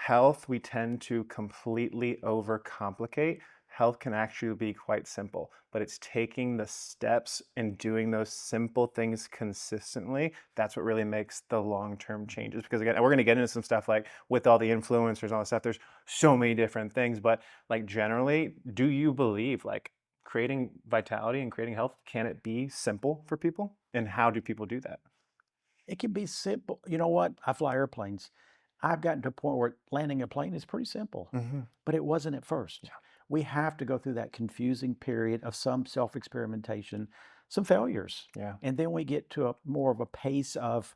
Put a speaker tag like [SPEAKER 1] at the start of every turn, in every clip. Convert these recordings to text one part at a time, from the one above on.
[SPEAKER 1] health, we tend to completely overcomplicate. Health can actually be quite simple, but it's taking the steps and doing those simple things consistently. That's what really makes the long-term changes. Because again, we're going to get into some stuff like with all the influencers and all that stuff, there's so many different things, but like generally, do you believe like creating vitality and creating health, can it be simple for people? And how do people do that?
[SPEAKER 2] It can be simple. You know what? I fly airplanes. I've gotten to a point where landing a plane is pretty simple,
[SPEAKER 1] Hmm.
[SPEAKER 2] but it wasn't at first. We have to go through that confusing period of some self experimentation, some failures.
[SPEAKER 1] Yeah.
[SPEAKER 2] And then we get to a more of a pace of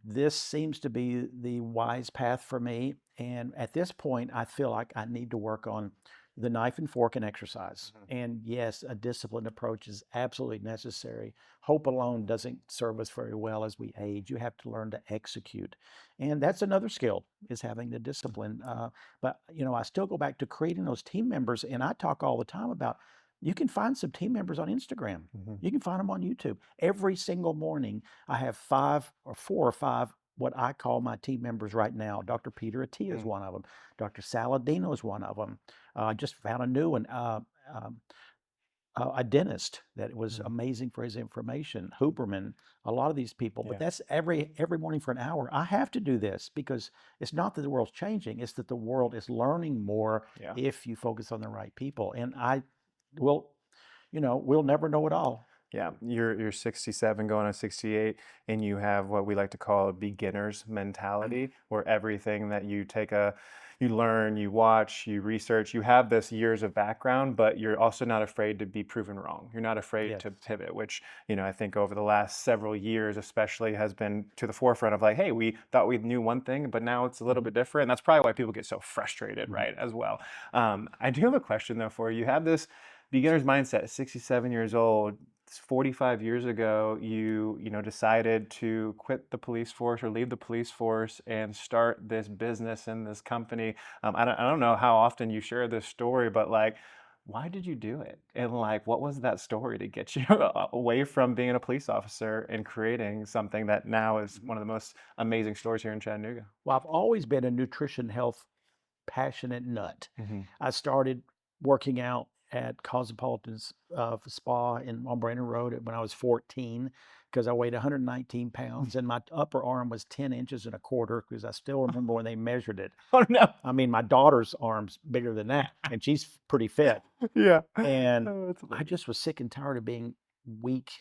[SPEAKER 2] this seems to be the wise path for me. And at this point, I feel like I need to work on the knife and fork and exercise.
[SPEAKER 1] Mhm.
[SPEAKER 2] And yes, a disciplined approach is absolutely necessary. Hope alone doesn't serve us very well as we age. You have to learn to execute. And that's another skill is having the discipline. But, I still go back to creating those team members. And I talk all the time about you can find some team members on Instagram.
[SPEAKER 1] Mhm.
[SPEAKER 2] You can find them on YouTube. Every single morning, I have 4 or 5 what I call my team members right now. Dr. Peter Attia is
[SPEAKER 1] Mm.
[SPEAKER 2] one of them. Dr. Saladino is one of them. I just found a new one, um, a dentist that was
[SPEAKER 1] Mm.
[SPEAKER 2] amazing for his information. Huberman, a lot of these people. But
[SPEAKER 1] Yeah.
[SPEAKER 2] that's every morning for an hour. I have to do this because it's not that the world's changing; it's that the world is learning more
[SPEAKER 1] Yeah.
[SPEAKER 2] if you focus on the right people. And I will, we'll never know it all.
[SPEAKER 1] Yeah, you're 67 going on 68, and you have what we like to call a beginner's mentality, where everything that you learn, you watch, you research, you have this years of background, but you're also not afraid to be proven wrong. You're not afraid
[SPEAKER 2] Yes.
[SPEAKER 1] to pivot, which, I think over the last several years especially has been to the forefront of like, hey, we thought we knew one thing, but now it's a little
[SPEAKER 2] Mhm.
[SPEAKER 1] bit different. And that's probably why people get so frustrated,
[SPEAKER 2] Mhm.
[SPEAKER 1] right, as well. I do have a question though for you. You have this beginner's mindset, 67 years old. 45 years ago, you decided to quit the police force or leave the police force and start this business and this company. I don't know how often you share this story, but like, why did you do it? And like, what was that story to get you away from being a police officer and creating something that now is
[SPEAKER 2] Mhm.
[SPEAKER 1] one of the most amazing stories here in Chattanooga?
[SPEAKER 2] Well, I've always been a nutrition health passionate nut.
[SPEAKER 1] Hmm.
[SPEAKER 2] I started working out at Cosmopolitan's spa on Brandon Road when I was 14 because I weighed 119 pounds and my upper arm was 10 inches and a quarter because I still remember when they measured it.
[SPEAKER 1] Oh no.
[SPEAKER 2] I mean, my daughter's arm's bigger than that and she's pretty fit.
[SPEAKER 1] Yeah.
[SPEAKER 2] And
[SPEAKER 1] Oh, that's
[SPEAKER 2] I
[SPEAKER 1] hilarious.
[SPEAKER 2] just was sick and tired of being weak.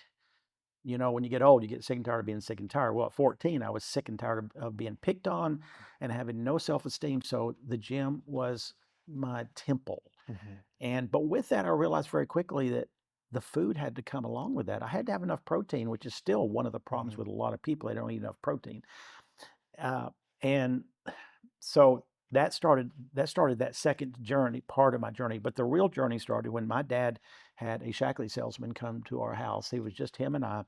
[SPEAKER 2] When you get old, you get sick and tired of being sick and tired. Well, at 14, I was sick and tired of being picked on and having no self-esteem. So the gym was my temple.
[SPEAKER 1] Hmm.
[SPEAKER 2] But with that, I realized very quickly that the food had to come along with that. I had to have enough protein, which is still one of the problems
[SPEAKER 1] Hmm.
[SPEAKER 2] with a lot of people. They don't eat enough protein. Uh, and so that started that second journey, part of my journey. But the real journey started when my dad had a Shackley salesman come to our house. It was just him and I.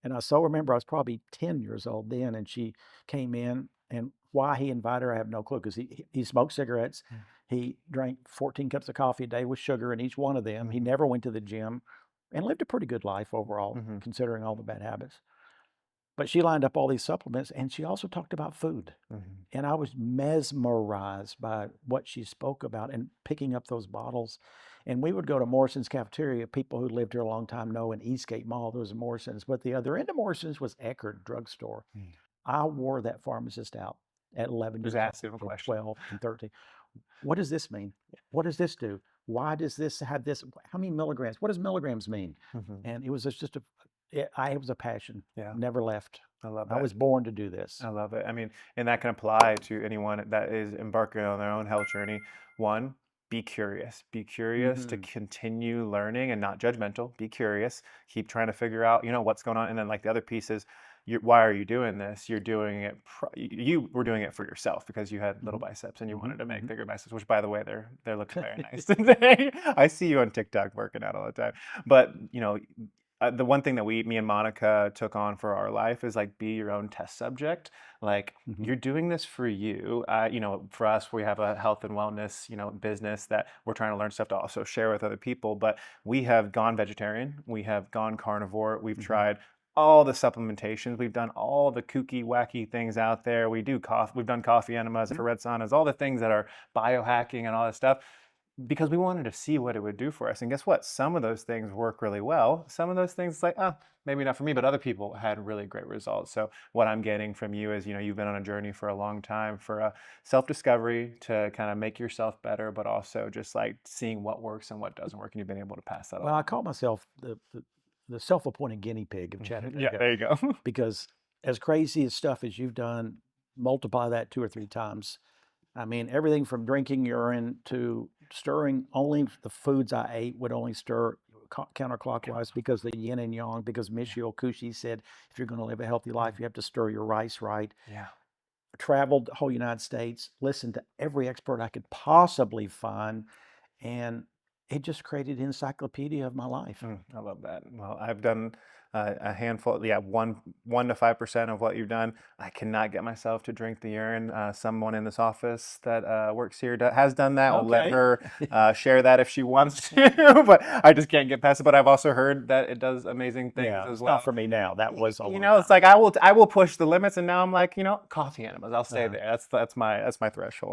[SPEAKER 2] And I so remember I was probably 10 years old then, and she came in. And why he invited her, I have no clue, because he smoked cigarettes. He drank 14 cups of coffee a day with sugar in each one of them. He
[SPEAKER 1] Hmm.
[SPEAKER 2] never went to the gym and lived a pretty good life overall,
[SPEAKER 1] Hmm.
[SPEAKER 2] considering all the bad habits. But she lined up all these supplements, and she also talked about food.
[SPEAKER 1] Hmm.
[SPEAKER 2] And I was mesmerized by what she spoke about and picking up those bottles. And we would go to Morrison's cafeteria. People who lived here a long time know in Eastgate Mall, there was a Morrison's. But the other end of Morrison's was Eckerd Drugstore. I wore that pharmacist out at 11
[SPEAKER 1] Just
[SPEAKER 2] years old,
[SPEAKER 1] ask him a
[SPEAKER 2] and
[SPEAKER 1] question.
[SPEAKER 2] 12 and 13. What does this mean? What does this do? Why does this have this? How many milligrams? What does milligrams mean?
[SPEAKER 1] Hmm.
[SPEAKER 2] And it was it was a passion,
[SPEAKER 1] Yeah,
[SPEAKER 2] never left.
[SPEAKER 1] I love
[SPEAKER 2] I
[SPEAKER 1] that.
[SPEAKER 2] was born to do this.
[SPEAKER 1] I love it. I mean, and that can apply to anyone that is embarking on their own health journey. One, be curious. Be curious to
[SPEAKER 2] Hmm.
[SPEAKER 1] continue learning and not judgmental. Be curious. Keep trying to figure out, what's going on. And then like the other piece is, why are you doing this? You're doing it. You were doing it for yourself because you had little
[SPEAKER 2] Hmm.
[SPEAKER 1] biceps and you
[SPEAKER 2] Hmm.
[SPEAKER 1] wanted to make
[SPEAKER 2] Hmm.
[SPEAKER 1] bigger biceps. Which, by the way, they're looking very nice today. I see you on TikTok working out all the time. But the one thing that me and Monica took on for our life is like be your own test subject. Like
[SPEAKER 2] Hmm.
[SPEAKER 1] you're doing this for you. For us, we have a health and wellness, business that we're trying to learn stuff to also share with other people. But we have gone vegetarian, we have gone carnivore, we've
[SPEAKER 2] Hmm.
[SPEAKER 1] tried all the supplementations. We've done all the kooky, wacky things out there. We do coffee. We've done coffee enemas, infrared saunas, all the things that are biohacking and all that stuff, because we wanted to see what it would do for us. And guess what? Some of those things work really well. Some of those things, like, oh, maybe not for me, but other people had really great results. So what I'm getting from you is, you've been on a journey for a long time for self-discovery to kind of make yourself better, but also just like seeing what works and what doesn't work, and you've been able to pass that
[SPEAKER 2] Well, I
[SPEAKER 1] along.
[SPEAKER 2] call myself the self-appointed guinea pig of
[SPEAKER 1] Yeah,
[SPEAKER 2] Chattanooga,
[SPEAKER 1] there you go.
[SPEAKER 2] because as crazy as stuff as you've done, multiply that 2 or 3 times. I mean, everything from drinking urine to stirring only the foods I ate would only stir counterclockwise because the yin and yang, because Michio Kushi said, if you're going to live a healthy life, you have to stir your rice right.
[SPEAKER 1] Yeah.
[SPEAKER 2] Traveled the whole United States, listened to every expert I could possibly find, and it just created an encyclopedia of my life.
[SPEAKER 1] I love that. Well, I've done a handful, yeah, 1 to 5% of what you've done. I cannot get myself to drink the urine. Someone in this office that works here has done that. I'll let
[SPEAKER 2] Okay.
[SPEAKER 1] her share that if she wants to, but I just can't get past it. But I've also heard that it does amazing things
[SPEAKER 2] Yeah,
[SPEAKER 1] as
[SPEAKER 2] it's
[SPEAKER 1] well.
[SPEAKER 2] not for me now. That was a long
[SPEAKER 1] It's
[SPEAKER 2] time
[SPEAKER 1] like
[SPEAKER 2] ago.
[SPEAKER 1] I will push the limits, and now I'm like, coffee enemas. I'll stay
[SPEAKER 2] Uh-huh.
[SPEAKER 1] there. That's my threshold.